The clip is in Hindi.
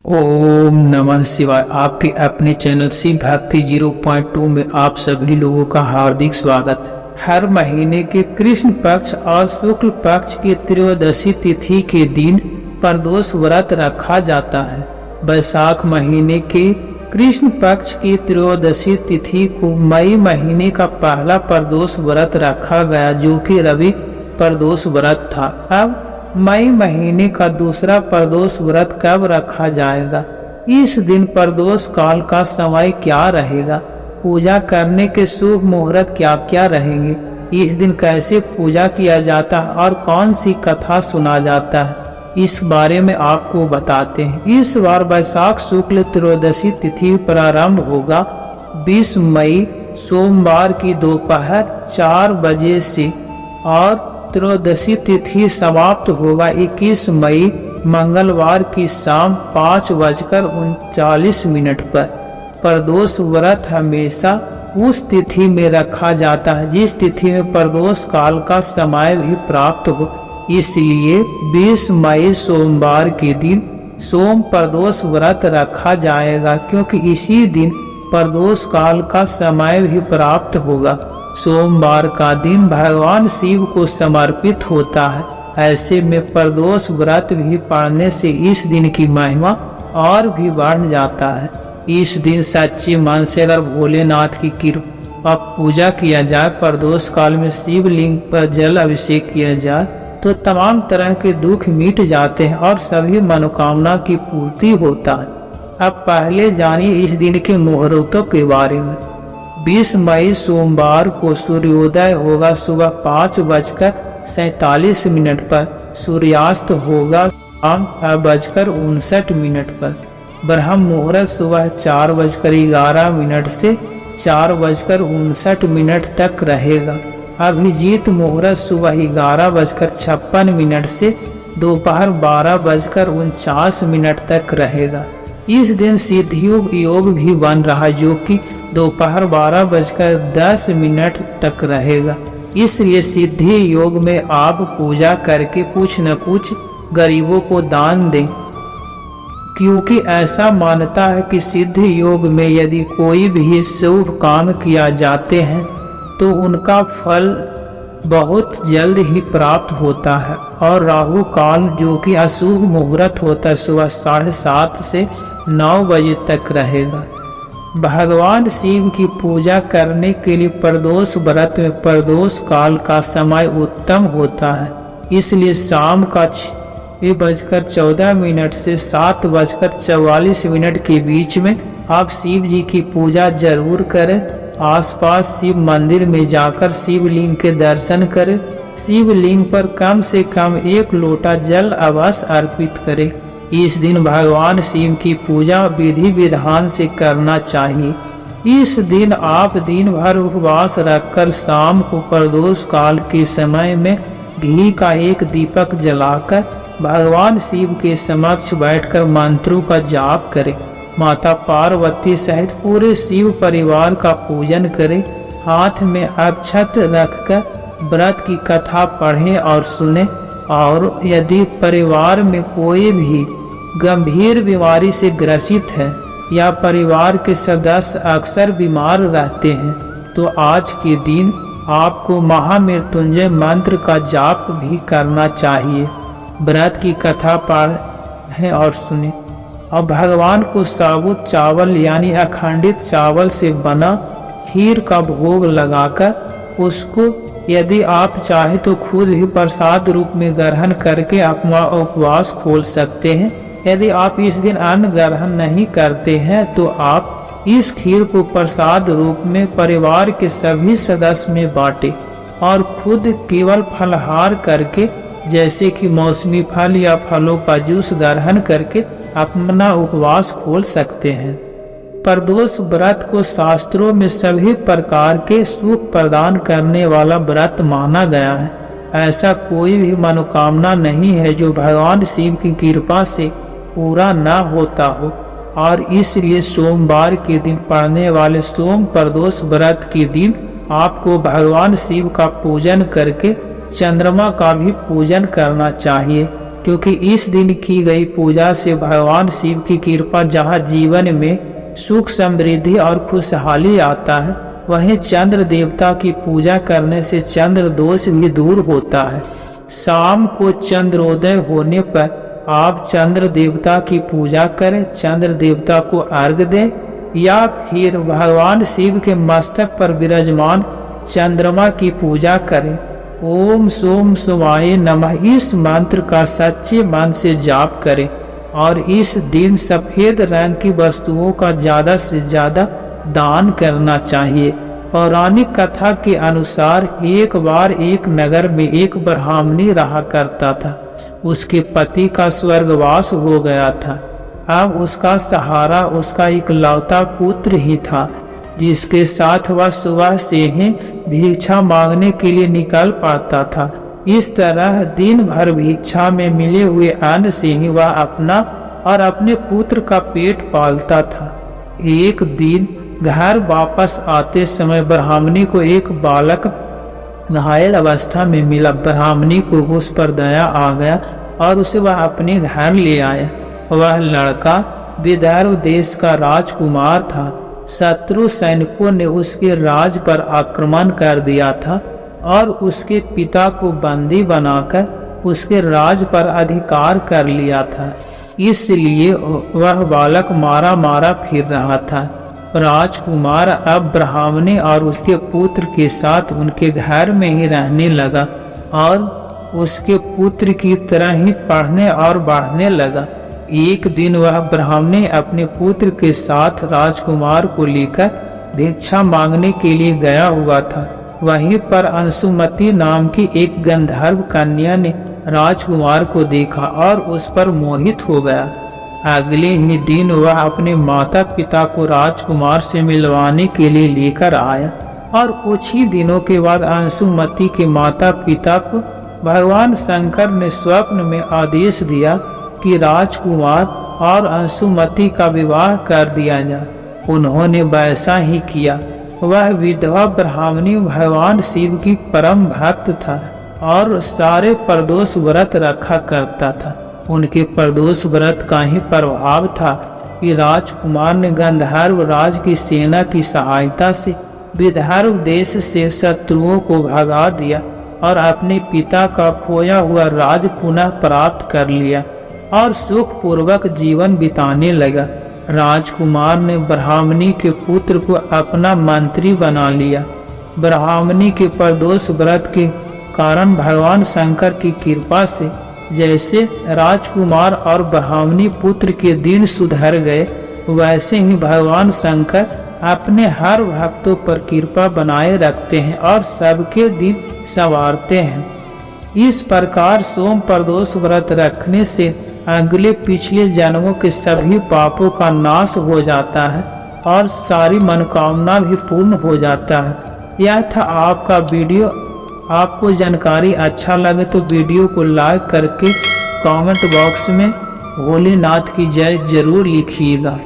ओम नमः शिवाय। आपके अपने चैनल शिव भक्ति 0.2 में आप सभी लोगों का हार्दिक स्वागत। हर महीने के कृष्ण पक्ष और शुक्ल पक्ष की त्रयोदशी तिथि के दिन प्रदोष व्रत रखा जाता है। वैशाख महीने के कृष्ण पक्ष की त्रयोदशी तिथि को मई महीने का पहला प्रदोष व्रत रखा गया, जो कि रवि प्रदोष व्रत था। अब मई महीने का दूसरा प्रदोष व्रत कब रखा जाएगा? इस दिन प्रदोष काल का समय क्या रहेगा? पूजा करने के शुभ मुहूर्त क्या क्या रहेंगे? इस दिन कैसे पूजा किया जाता है और कौन सी कथा सुना जाता है, इस बारे में आपको बताते हैं। इस बार वैशाख शुक्ल त्रयोदशी तिथि प्रारंभ होगा 20 मई सोमवार की दोपहर 4 बजे से और त्रयोदशी तिथि समाप्त होगा 21 मई मंगलवार की शाम 5:39 पर। प्रदोष व्रत हमेशा उस तिथि में रखा जाता है जिस तिथि में प्रदोष काल का समय भी प्राप्त हो। इसलिए 20 मई सोमवार के दिन सोम प्रदोष व्रत रखा जाएगा, क्योंकि इसी दिन प्रदोष काल का समय भी प्राप्त होगा। सोमवार का दिन भगवान शिव को समर्पित होता है। ऐसे में प्रदोष व्रत भी पढ़ने से इस दिन की महिमा और भी बढ़ जाता है। इस दिन सच्चे मन से अगर भोलेनाथ की कृपा पूजा किया जाए, प्रदोष काल में शिवलिंग पर जल अभिषेक किया जाए, तो तमाम तरह के दुख मिट जाते हैं और सभी मनोकामना की पूर्ति होता है। अब पहले जानिए इस दिन के मुहूर्तों के बारे में। 20 मई सोमवार को सूर्योदय होगा सुबह 5:47 पर। सूर्यास्त होगा शाम 6:59 पर। ब्रह्म मुहूर्त सुबह 4:11 से 4:59 तक रहेगा। अभिजीत मुहूर्त सुबह 11:56 से दोपहर 12:49 तक रहेगा। इस दिन सिद्धि योग भी बन रहा है, जो कि दोपहर 12:10 तक रहेगा। इसलिए सिद्धि योग में आप पूजा करके कुछ न कुछ गरीबों को दान दें, क्योंकि ऐसा मानता है कि सिद्धि योग में यदि कोई भी शुभ काम किया जाते हैं तो उनका फल बहुत जल्द ही प्राप्त होता है। और राहु काल, जो कि अशुभ मुहूर्त होता है, सुबह 7:30 से 9 बजे तक रहेगा। भगवान शिव की पूजा करने के लिए प्रदोष व्रत में प्रदोष काल का समय उत्तम होता है। इसलिए शाम का 6:14 से 7:44 के बीच में आप शिव जी की पूजा जरूर करें। आसपास शिव मंदिर में जाकर शिवलिंग के दर्शन करें। शिवलिंग पर कम से कम 1 लोटा जल अवश्य अर्पित करें। इस दिन भगवान शिव की पूजा विधि विधान से करना चाहिए। इस दिन आप दिन भर उपवास रखकर शाम को प्रदोष काल के समय में घी का एक दीपक जलाकर भगवान शिव के समक्ष बैठकर मंत्रों का जाप करें। माता पार्वती सहित पूरे शिव परिवार का पूजन करें। हाथ में अक्षत रखकर व्रत की कथा पढ़ें और सुने। और यदि परिवार में कोई भी गंभीर बीमारी से ग्रसित है या परिवार के सदस्य अक्सर बीमार रहते हैं, तो आज के दिन आपको महामृत्युंजय मंत्र का जाप भी करना चाहिए। व्रत की कथा पढ़ें और सुने और भगवान को साबुत चावल यानी अखंडित चावल से बना खीर का भोग लगाकर उसको यदि आप चाहे तो खुद ही प्रसाद रूप में ग्रहण करके अपना उपवास खोल सकते हैं। यदि आप इस दिन अन्न ग्रहण नहीं करते हैं तो आप इस खीर को प्रसाद रूप में परिवार के सभी सदस्य में बांटें और खुद केवल फलहार करके, जैसे कि मौसमी फल या फलों का जूस ग्रहण करके अपना उपवास खोल सकते हैं। प्रदोष व्रत को शास्त्रों में सभी प्रकार के सुख प्रदान करने वाला व्रत माना गया है। ऐसा कोई भी मनोकामना नहीं है जो भगवान शिव की कृपा से पूरा न होता हो। और इसलिए सोमवार के दिन पड़ने वाले सोम प्रदोष व्रत के दिन आपको भगवान शिव का पूजन करके चंद्रमा का भी पूजन करना चाहिए, क्योंकि इस दिन की गई पूजा से भगवान शिव की कृपा जहाँ जीवन में सुख समृद्धि और खुशहाली आता है, वहीं चंद्र देवता की पूजा करने से चंद्र दोष भी दूर होता है। शाम को चंद्रोदय होने पर आप चंद्र देवता की पूजा करें, चंद्र देवता को अर्घ दें या फिर भगवान शिव के मस्तक पर विराजमान चंद्रमा की पूजा करें। ओम सोम शिवाय नमः इस मंत्र का सच्चे मन से जाप करें और इस दिन सफेद रंग की वस्तुओं का ज्यादा से ज्यादा दान करना चाहिए। पौराणिक कथा के अनुसार एक बार एक नगर में एक ब्राह्मणी रहा करता था। उसके पति का स्वर्गवास हो गया था। अब उसका सहारा उसका इकलौता पुत्र ही था, जिसके साथ वह सुबह से ही भिक्षा मांगने के लिए निकल पड़ता था। इस तरह दिन भर भिक्षा में मिले हुए अन्न से ही वह अपना और अपने पुत्र का पेट पालता था। एक दिन घर वापस आते समय ब्राह्मणी को एक बालक घायल अवस्था में मिला। ब्राह्मणी को उस पर दया आ गया और उसे वह अपने घर ले आया। वह लड़का विदर्भ देश का राजकुमार था। शत्रु सैनिकों ने उसके राज पर आक्रमण कर दिया था और उसके पिता को बंदी बनाकर उसके राज पर अधिकार कर लिया था। इसलिए वह बालक मारा मारा फिर रहा था। राजकुमार अब ब्राह्मणी और उसके पुत्र के साथ उनके घर में ही रहने लगा और उसके पुत्र की तरह ही पढ़ने और बढ़ने लगा। एक दिन वह ब्राह्मणी अपने पुत्र के साथ राजकुमार को लेकर भिक्षा मांगने के लिए गया हुआ था। वहीं पर अंशुमति नाम की एक गंधर्व कन्या ने राजकुमार को देखा और उस पर मोहित हो गया। अगले ही दिन वह अपने माता पिता को राजकुमार से मिलवाने के लिए लेकर आया और कुछ ही दिनों के बाद अंशुमति के माता पिता को भगवान शंकर ने स्वप्न में आदेश दिया कि राजकुमार और अंशुमति का विवाह कर दिया जाए। उन्होंने वैसा ही किया। वह विधवा ब्राह्मणी भगवान शिव की परम भक्त था और सारे प्रदोष व्रत रखा करता था। उनके प्रदोष व्रत का ही प्रभाव था कि राजकुमार ने गंधर्व राज की सेना की सहायता से विदर्भ देश से शत्रुओं को भगा दिया और अपने पिता का खोया हुआ राज पुनः प्राप्त कर लिया और सुख पूर्वक जीवन बिताने लगा। राजकुमार ने ब्राह्मणी के पुत्र को अपना मंत्री बना लिया। ब्राह्मणी के प्रदोष व्रत के कारण भगवान शंकर की कृपा से जैसे राजकुमार और ब्राह्मणी पुत्र के दिन सुधर गए, वैसे ही भगवान शंकर अपने हर भक्तों पर कृपा बनाए रखते हैं और सबके दिन संवारते हैं। इस प्रकार सोम प्रदोष व्रत रखने से अगले पिछले जन्मों के सभी पापों का नाश हो जाता है और सारी मनोकामना भी पूर्ण हो जाता है। यह था आपका वीडियो। आपको जानकारी अच्छा लगे तो वीडियो को लाइक करके कमेंट बॉक्स में भोलेनाथ की जय जरूर लिखिएगा।